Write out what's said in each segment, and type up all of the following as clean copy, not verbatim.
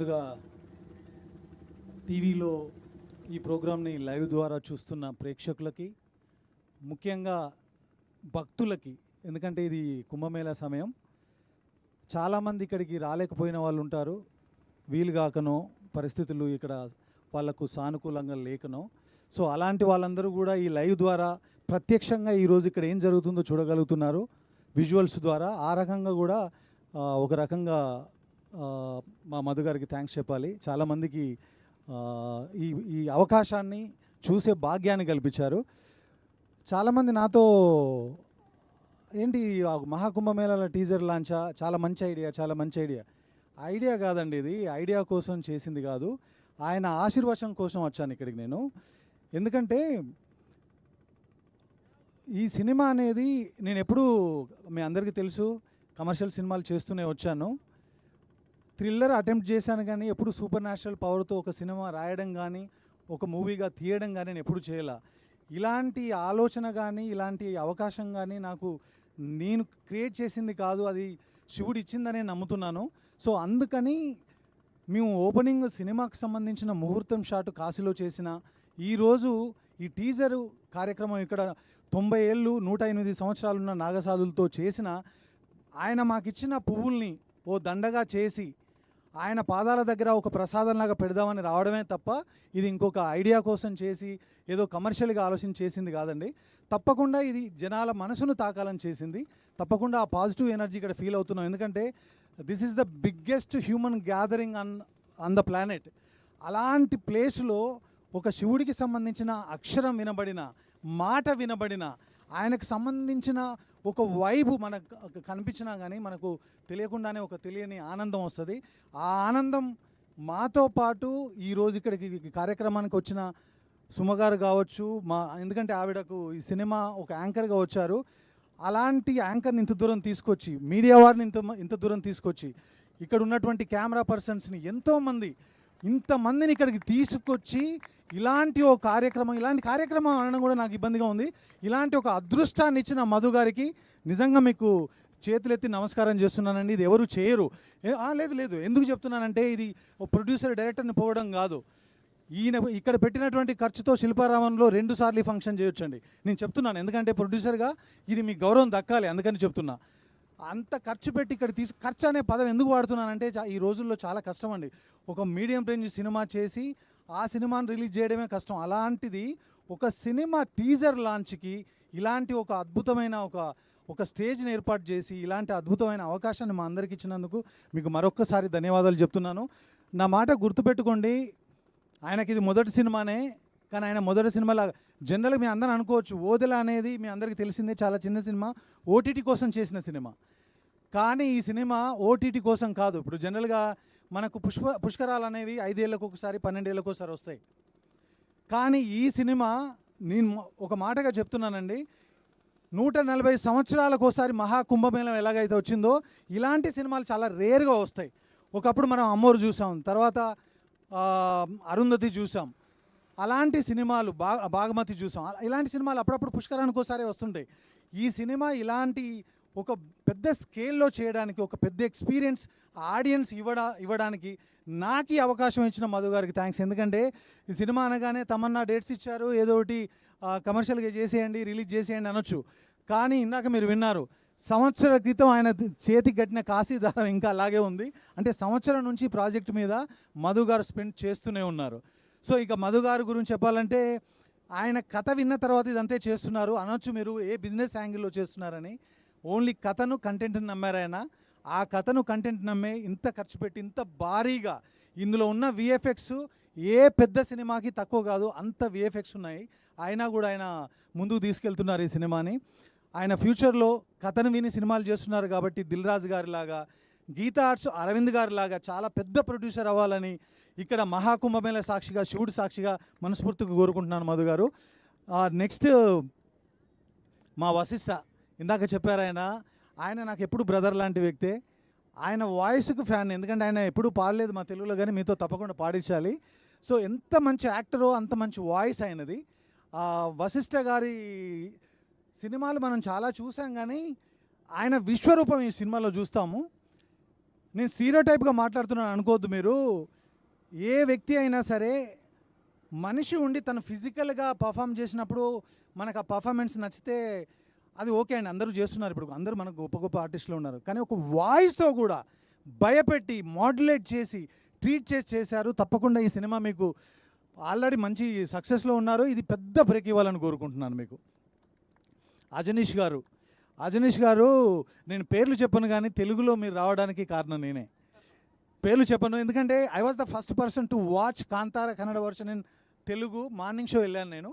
ముందుగా టీవీలో ఈ ప్రోగ్రామ్ని లైవ్ ద్వారా చూస్తున్న ప్రేక్షకులకి, ముఖ్యంగా భక్తులకి, ఎందుకంటే ఇది కుంభమేళా సమయం, చాలామంది ఇక్కడికి రాలేకపోయిన వాళ్ళు ఉంటారు. వీలుగాకనో పరిస్థితులు ఇక్కడ వాళ్లకు సానుకూలంగా లేకనో, సో అలాంటి వాళ్ళందరూ కూడా ఈ లైవ్ ద్వారా ప్రత్యక్షంగా ఈరోజు ఇక్కడ ఏం జరుగుతుందో చూడగలుగుతున్నారు విజువల్స్ ద్వారా. ఆ రకంగా కూడా ఒక రకంగా మా మధు గారికి థ్యాంక్స్ చెప్పాలి. చాలామందికి ఈ ఈ అవకాశాన్ని చూసే భాగ్యాన్ని కల్పించారు. చాలామంది నాతో ఏంటి మహాకుంభమేళాల టీజర్ లాంచా, చాలా మంచి ఐడియా, చాలా మంచి ఐడియా. ఐడియా కాదండి, ఇది ఐడియా కోసం చేసింది కాదు, ఆయన ఆశీర్వచనం కోసం వచ్చాను ఇక్కడికి నేను. ఎందుకంటే ఈ సినిమా అనేది నేను ఎప్పుడూ, మీ అందరికీ తెలుసు, కమర్షియల్ సినిమాలు చేస్తూనే వచ్చాను. థ్రిల్లర్ అటెంప్ట్ చేశాను కానీ ఎప్పుడు సూపర్ న్యాచురల్ పవర్తో ఒక సినిమా రాయడం కానీ ఒక మూవీగా తీయడం కానీ నేను ఎప్పుడు చేయాల. ఇలాంటి ఆలోచన కానీ ఇలాంటి అవకాశం కానీ నాకు నేను క్రియేట్ చేసింది కాదు, అది శివుడు ఇచ్చిందనే నమ్ముతున్నాను. సో అందుకని మేము ఓపెనింగ్ సినిమాకు సంబంధించిన ముహూర్తం షాట్ కాశీలో చేసిన, ఈరోజు ఈ టీజరు కార్యక్రమం ఇక్కడ 90 ఏళ్ళు 108 సంవత్సరాలున్న నాగసాధులతో చేసిన, ఆయన మాకిచ్చిన పువ్వుల్ని ఓ దండగా చేసి ఆయన పాదాల దగ్గర ఒక ప్రసాదంలాగా పెడదామని రావడమే తప్ప ఇది ఇంకొక ఐడియా కోసం చేసి ఏదో కమర్షియల్గా ఆలోచన చేసింది కాదండి. తప్పకుండా ఇది జనాల మనసును తాకాలని చేసింది. తప్పకుండా ఆ పాజిటివ్ ఎనర్జీ ఇక్కడ ఫీల్ అవుతున్నాం. ఎందుకంటే this is the biggest human gathering on the planet. అలాంటి ప్లేస్లో ఒక శివుడికి సంబంధించిన అక్షరం వినబడిన, మాట వినబడిన, ఆయనకు సంబంధించిన ఒక వైబు మనకు కనిపించినా కానీ మనకు తెలియకుండానే ఒక తెలియని ఆనందం వస్తుంది. ఆ ఆనందం మాతో పాటు ఈరోజు ఇక్కడికి కార్యక్రమానికి వచ్చిన సుమగారు కావచ్చు, ఎందుకంటే ఆవిడకు ఈ సినిమా ఒక యాంకర్గా వచ్చారు. అలాంటి యాంకర్ని ఇంత దూరం తీసుకొచ్చి, మీడియా వారిని ఇంత దూరం తీసుకొచ్చి, ఇక్కడ ఉన్నటువంటి కెమెరా పర్సన్స్ని ఇంతమందిని ఇక్కడికి తీసుకొచ్చి ఇలాంటి కార్యక్రమం అనడం కూడా నాకు ఇబ్బందిగా ఉంది. ఇలాంటి ఒక అదృష్టాన్ని ఇచ్చిన మధు గారికి నిజంగా మీకు చేతులెత్తి నమస్కారం చేస్తున్నానండి. ఇది ఎవరు చేయరు. లేదు, ఎందుకు చెప్తున్నానంటే ఇది ఒక ప్రొడ్యూసర్ డైరెక్టర్ని పోవడం కాదు. ఈయన ఇక్కడ పెట్టినటువంటి ఖర్చుతో శిల్పారామంలో 2 సార్లు ఫంక్షన్ చేయొచ్చండి. నేను చెప్తున్నాను, ఎందుకంటే ప్రొడ్యూసర్గా ఇది మీకు గౌరవం దక్కాలి, అందుకని చెప్తున్నా. అంత ఖర్చు పెట్టి ఇక్కడ ఖర్చు అనే పదం ఎందుకు వాడుతున్నానంటే ఈ రోజుల్లో చాలా కష్టం అండి. ఒక మీడియం రేంజ్ సినిమా చేసి ఆ సినిమాని రిలీజ్ చేయడమే కష్టం. అలాంటిది ఒక సినిమా టీజర్ లాంచ్కి ఇలాంటి ఒక అద్భుతమైన ఒక స్టేజ్ని ఏర్పాటు చేసి ఇలాంటి అద్భుతమైన అవకాశాన్ని మా అందరికి ఇచ్చినందుకు మీకు మరొక్కసారి ధన్యవాదాలు చెప్తున్నాను. నా మాట గుర్తుపెట్టుకోండి, ఆయనకి ఇది మొదటి సినిమానే, కానీ ఆయన మొదటి సినిమాలా జనరల్గా మీ అందరూ అనుకోవచ్చు, ఓదెల అనేది మీ అందరికీ తెలిసిందే, చాలా చిన్న సినిమా, ఓటీటీ కోసం చేసిన సినిమా. కానీ ఈ సినిమా ఓటీటీ కోసం కాదు. ఇప్పుడు జనరల్గా మనకు పుష్కరాలు అనేవి 5 ఏళ్ళకు ఒకసారి 12 ఏళ్ళకు ఒకసారి వస్తాయి. కానీ ఈ సినిమా నేను ఒక మాటగా చెప్తున్నానండి, 140 సంవత్సరాలకు ఒకసారి మహాకుంభమేళం ఎలాగైతే వచ్చిందో ఇలాంటి సినిమాలు చాలా రేర్గా వస్తాయి. ఒకప్పుడు మనం అమ్మోరు చూసాం, తర్వాత అరుంధతి చూసాం, అలాంటి సినిమాలు బాగమతి చూసాం. ఇలాంటి సినిమాలు అప్పుడప్పుడు పుష్కరానికి ఒకసారి వస్తుంటాయి. ఈ సినిమా ఇలాంటి ఒక పెద్ద స్కేల్లో చేయడానికి, ఒక పెద్ద ఎక్స్పీరియన్స్ ఆడియన్స్ ఇవ్వడానికి నాకు అవకాశం ఇచ్చిన మధు గారికి థ్యాంక్స్. ఎందుకంటే ఈ సినిమా అనగానే తమన్నా డేట్స్ ఇచ్చారు, ఏదో ఒకటి కమర్షియల్గా చేసేయండి, రిలీజ్ చేసేయండి అనొచ్చు. కానీ ఇందాక మీరు విన్నారు, సంవత్సర క్రితం ఆయన చేతికి కట్టిన కాశీ దారం ఇంకా అలాగే ఉంది. అంటే సంవత్సరం నుంచి ప్రాజెక్ట్ మీద మధు గారు స్పెండ్ చేస్తూనే ఉన్నారు. సో ఇక మధు గారి గురించి చెప్పాలంటే, ఆయన కథ విన్న తర్వాత ఇదంతే చేస్తున్నారు అనొచ్చు మీరు, ఏ బిజినెస్ యాంగిల్లో చేస్తున్నారని. ఓన్లీ కథను, కంటెంట్ని నమ్మారు ఆయన. ఆ కథను, కంటెంట్ నమ్మే ఇంత ఖర్చు పెట్టి ఇంత భారీగా ఇందులో ఉన్న విఎఫ్ఎక్స్ ఏ పెద్ద సినిమాకి తక్కువ కాదు, అంత విఎఫ్ఎక్స్ ఉన్నాయి. అయినా కూడా ఆయన ముందుకు తీసుకెళ్తున్నారు ఈ సినిమాని. ఆయన ఫ్యూచర్లో కథను విని సినిమాలు చేస్తున్నారు కాబట్టి దిల్ రాజు గారిలాగా, గీతా ఆర్ట్స్ అరవింద్ గారిలాగా చాలా పెద్ద ప్రొడ్యూసర్ అవ్వాలని ఇక్కడ మహాకుంభమేళ సాక్షిగా, శివుడు సాక్షిగా మనస్ఫూర్తిగా కోరుకుంటున్నాను మధు గారు. నెక్స్ట్ మా వశిష్ఠ, ఇందాక చెప్పారు ఆయన నాకు ఎప్పుడు బ్రదర్ లాంటి వ్యక్తే. ఆయన వాయిస్కు ఫ్యాన్, ఎందుకంటే ఆయన ఎప్పుడు పాడలేదు మా తెలుగులో, కానీ మీతో తప్పకుండా పాడించాలి. సో ఎంత మంచి యాక్టరో అంత మంచి వాయిస్ ఆయనది. వశిష్ఠ గారి సినిమాలు మనం చాలా చూసాం, కానీ ఆయన విశ్వరూపం ఈ సినిమాలో చూస్తాము. నేను స్టీరియోటైప్గా మాట్లాడుతున్నాను అనుకోవద్దు మీరు. ఏ వ్యక్తి అయినా సరే మనిషి ఉండి తను ఫిజికల్గా పర్ఫామ్ చేసినప్పుడు మనకు ఆ పర్ఫార్మెన్స్ నచ్చితే అది ఓకే అండి, అందరూ చేస్తున్నారు, ఇప్పుడు అందరూ మనకు గొప్ప గొప్ప ఆర్టిస్టులు ఉన్నారు. కానీ ఒక వాయిస్తో కూడా భయపెట్టి మాడ్యులేట్ చేసి ట్రీట్ చేసి చేశారు. తప్పకుండా ఈ సినిమా మీకు ఆల్రెడీ మంచి సక్సెస్లో ఉన్నారు, ఇది పెద్ద బ్రేక్ ఇవ్వాలని కోరుకుంటున్నాను మీకు. అజనీష్ గారు నేను పేర్లు చెప్పను కానీ తెలుగులో మీరు రావడానికి కారణం నేనే. పేర్లు చెప్పను ఎందుకంటే I was the first person to watch Kantara Kannada version in Telugu. Morning show వెళ్ళాను నేను.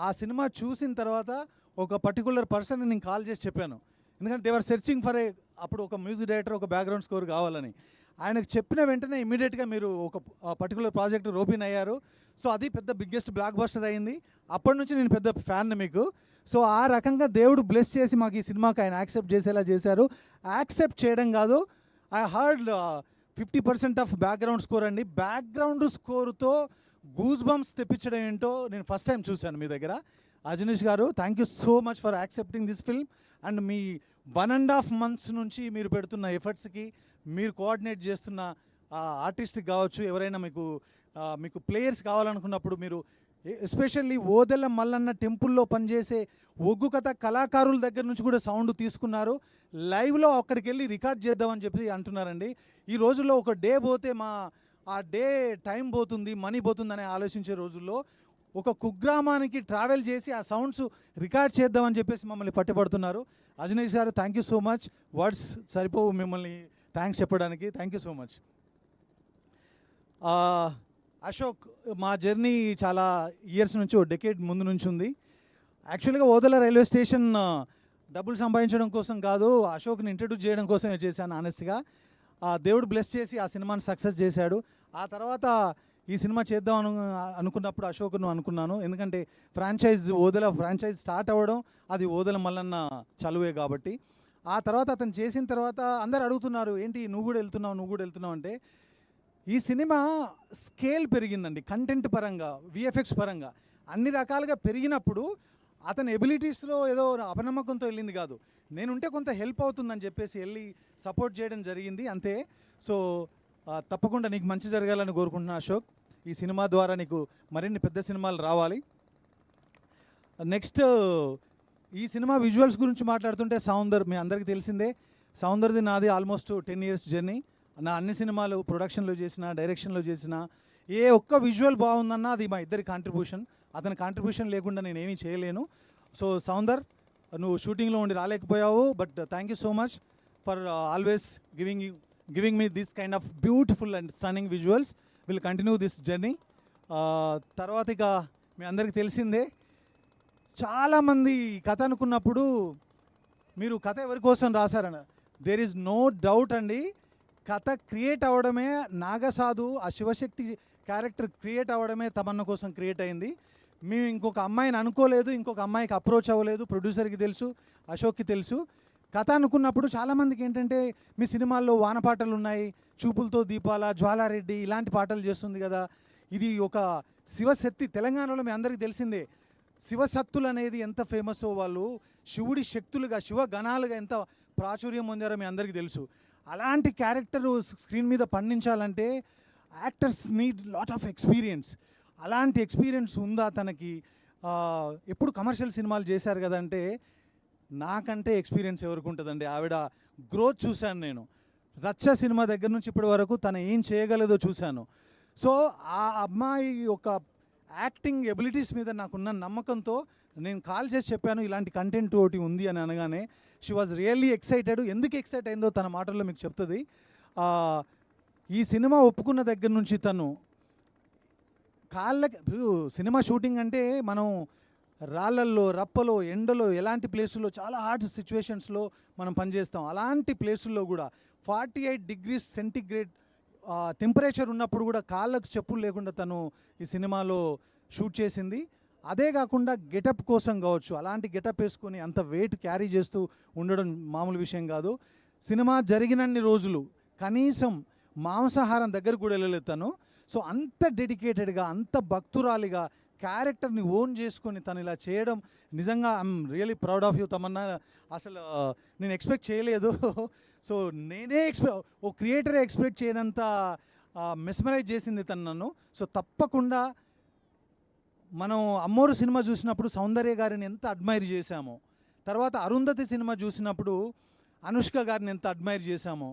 ఆ సినిమా చూసిన తర్వాత ఒక పర్టికులర్ పర్సన్ నేను కాల్ చేసి చెప్పాను, ఎందుకంటే దేవర్ సెర్చింగ్ ఫర్ అప్పుడు ఒక మ్యూజిక్ డైరెక్టర్, ఒక బ్యాక్గ్రౌండ్ స్కోర్ కావాలని. ఆయనకు చెప్పిన వెంటనే ఇమీడియట్గా మీరు ఒక పర్టికులర్ ప్రాజెక్ట్ రోపిన్ అయ్యారు. సో అది పెద్ద బిగ్గెస్ట్ బ్లాక్ బస్టర్ అయింది. అప్పటి నుంచి నేను పెద్ద ఫ్యాన్ మీకు. సో ఆ రకంగా దేవుడు బ్లెస్ చేసి మాకు ఈ సినిమాకి ఆయన యాక్సెప్ట్ చేసేలా చేశారు. యాక్సెప్ట్ చేయడం కాదు, I heard 50% of background score అండి. బ్యాక్గ్రౌండ్ స్కోర్తో గూస్ బంప్స్ తెప్పించడం ఏంటో నేను ఫస్ట్ టైం చూశాను మీ దగ్గర. అజనీష్ గారు, thank you so much for accepting this film. And me 1.5 months నుంచి మీరు పెడుతున్న ఎఫర్ట్స్కి, మీరు కోఆర్డినేట్ చేస్తున్న ఆర్టిస్ట్కి కావచ్చు, ఎవరైనా మీకు ప్లేయర్స్ కావాలనుకున్నప్పుడు మీరు ఎస్పెషల్లీ ఓదెల మల్లన్న టెంపుల్లో పనిచేసే ఒగ్గు కథ కళాకారుల దగ్గర నుంచి కూడా సౌండ్ తీసుకున్నారు. లైవ్లో అక్కడికి వెళ్ళి రికార్డ్ చేద్దామని చెప్పి అంటున్నారండి. ఈ రోజుల్లో ఒక డే పోతే ఆ డే టైం పోతుంది, మనీ పోతుందని ఆలోచించే రోజుల్లో ఒక కుగ్రామానికి ట్రావెల్ చేసి ఆ సౌండ్స్ రికార్డ్ చేద్దామని చెప్పేసి మమ్మల్ని పట్టుబడుతున్నారు. అజనీష్ గారు, thank you so much. Words సరిపోవు మిమ్మల్ని థ్యాంక్స్ చెప్పడానికి. Thank you so much. Ashok, మా జర్నీ చాలా ఇయర్స్ నుంచి, ఓ డెకేడ్ ముందు నుంచి ఉంది. యాక్చువల్గా ఓదెల రైల్వే స్టేషన్ డబ్బులు సంపాదించడం కోసం కాదు, అశోక్ని ఇంట్రడ్యూస్ చేయడం కోసమే చేశాను ఆనెస్ట్గా. దేవుడు బ్లెస్ చేసి ఆ సినిమాని సక్సెస్ చేశాడు. ఆ తర్వాత ఈ సినిమా చేద్దాం అనుకున్నప్పుడు అశోక్ను అనుకున్నాను, ఎందుకంటే ఓదెల ఫ్రాంచైజ్ స్టార్ట్ అవ్వడం అది ఓదెల మల్లన్న చలువే కాబట్టి. ఆ తర్వాత అతను చేసిన తర్వాత అందరు అడుగుతున్నారు, ఏంటి నువ్వు కూడా వెళ్తున్నావు అంటే, ఈ సినిమా స్కేల్ పెరిగిందండి. కంటెంట్ పరంగా, విఎఫ్ఎక్స్ పరంగా అన్ని రకాలుగా పెరిగినప్పుడు అతని ఎబిలిటీస్లో ఏదో అపనమ్మకంతో వెళ్ళింది కాదు, నేనుంటే కొంత హెల్ప్ అవుతుందని చెప్పేసి వెళ్ళి సపోర్ట్ చేయడం జరిగింది అంతే. సో తప్పకుండా నీకు మంచి జరగాలని కోరుకుంటున్నా అశోక్. ఈ సినిమా ద్వారా నీకు మరిన్ని పెద్ద సినిమాలు రావాలి. నెక్స్ట్ ఈ సినిమా విజువల్స్ గురించి మాట్లాడుతుంటే సౌందర్, మీ అందరికీ తెలిసిందే, సౌందర్ది నాది ఆల్మోస్ట్ 10 years జర్నీ. నా అన్ని సినిమాలు ప్రొడక్షన్లో చేసిన, డైరెక్షన్లో చేసిన, ఏ ఒక్క విజువల్ బాగుందన్నా అది మా ఇద్దరి కాంట్రిబ్యూషన్. అతని కాంట్రిబ్యూషన్ లేకుండా నేనేమీ చేయలేను. సో సౌందర్, నువ్వు షూటింగ్లో ఉండి రాలేకపోయావు, but thank you so much for always giving me this kind of beautiful and stunning visuals. Will continue this journey. తర్వాత ఇక మీ అందరికీ తెలిసిందే, చాలామంది కథ అనుకున్నప్పుడు మీరు కథ ఎవరి కోసం రాశారని, దేర్ ఈజ్ నో డౌట్ అండి, కథ క్రియేట్ అవ్వడమే నాగసాధు, ఆ శివశక్తి క్యారెక్టర్ క్రియేట్ అవ్వడమే తమన్న కోసం క్రియేట్ అయింది. మేము ఇంకొక అమ్మాయిని అనుకోలేదు, ఇంకొక అమ్మాయికి అప్రోచ్ అవ్వలేదు. ప్రొడ్యూసర్కి తెలుసు, అశోక్కి తెలుసు. కథ అనుకున్నప్పుడు చాలామందికి ఏంటంటే, మీ సినిమాల్లో వాన పాటలు ఉన్నాయి, చూపులతో దీపాల, జ్వాలారెడ్డి ఇలాంటి పాటలు చేస్తుంది కదా, ఇది ఒక శివశక్తి. తెలంగాణలో మీ అందరికీ తెలిసిందే, శివశక్తులు అనేది ఎంత ఫేమస్, వాళ్ళు శివుడి శక్తులుగా, శివగణాలుగా ఎంత ప్రాచుర్యం పొందారో మీ అందరికీ తెలుసు. అలాంటి క్యారెక్టర్ స్క్రీన్ మీద పండించాలంటే actors need lot of experience. అలాంటి ఎక్స్పీరియన్స్ ఉందా తనకి? ఎప్పుడు కమర్షియల్ సినిమాలు చేశారు కదంటే, నాకంటే ఎక్స్పీరియన్స్ ఎవరికి ఉంటుందండి. ఆవిడ గ్రోత్ చూశాను నేను, రచ్చ సినిమా దగ్గర నుంచి ఇప్పటి వరకు తను ఏం చేయగలదో చూశాను. సో ఆ అమ్మాయి ఒక యాక్టింగ్ ఎబిలిటీస్ మీద నాకున్న నమ్మకంతో నేను కాల్ చేసి చెప్పాను, ఇలాంటి కంటెంట్ ఒకటి ఉంది అని అనగానే షీ వాజ్ రియల్లీ ఎక్సైటెడ్. ఎందుకు ఎక్సైట్ అయిందో తన మాటల్లో మీకు చెప్తుంది. ఈ సినిమా ఒప్పుకున్న దగ్గర నుంచి తను సినిమా షూటింగ్ అంటే మనం రాళ్ళల్లో, రప్పలో, ఎండలో, ఎలాంటి ప్లేసుల్లో, చాలా హార్డ్ సిచ్యువేషన్స్లో మనం పనిచేస్తాం. అలాంటి ప్లేసుల్లో కూడా 48 degrees సెంటిగ్రేడ్ టెంపరేచర్ ఉన్నప్పుడు కూడా కాళ్ళకు చెప్పులు లేకుండా తను ఈ సినిమాలో షూట్ చేసింది. అదే కాకుండా గెటప్ కోసం కావచ్చు, అలాంటి గెటప్ వేసుకొని అంత వెయిట్ క్యారీ చేస్తూ ఉండడం మామూలు విషయం కాదు. సినిమా జరిగినన్ని రోజులు కనీసం మాంసాహారం దగ్గర కూడా వెళ్ళలేదు తను. సో అంత డెడికేటెడ్గా, అంత భక్తురాలిగా క్యారెక్టర్ని ఓన్ చేసుకొని తను ఇలా చేయడం నిజంగా I'm really proud of you Tamannaah. అసలు నేను ఎక్స్పెక్ట్ చేయలేదు. సో నేనే ఓ క్రియేటరే ఎక్స్పెక్ట్ చేయనంత మెస్మరైజ్ చేసింది తను నన్ను. సో తప్పకుండా మనం అమ్మోరు సినిమా చూసినప్పుడు సౌందర్య గారిని ఎంత అడ్మైర్ చేశామో, తర్వాత అరుంధతి సినిమా చూసినప్పుడు అనుష్క గారిని ఎంత అడ్మైర్ చేశామో,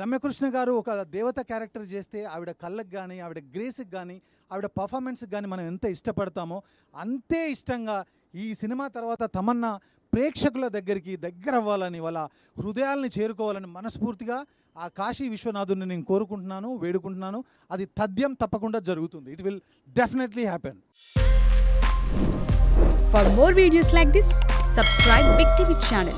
రమ్యకృష్ణ గారు ఒక దేవత క్యారెక్టర్ చేస్తే ఆవిడ కళ్ళకు కానీ ఆవిడ గ్రేస్కి కానీ ఆవిడ పర్ఫార్మెన్స్కి కానీ మనం ఎంత ఇష్టపడతామో అంతే ఇష్టంగా ఈ సినిమా తర్వాత తమన్నా ప్రేక్షకుల దగ్గర అవ్వాలని, వాళ్ళ హృదయాల్ని చేరుకోవాలని మనస్ఫూర్తిగా ఆ కాశీ విశ్వనాథుని నేను కోరుకుంటున్నాను, వేడుకుంటున్నాను. అది తథ్యం తప్పకుండా జరుగుతుంది. It will definitely happen. For more videos like this, subscribe Big TV channel.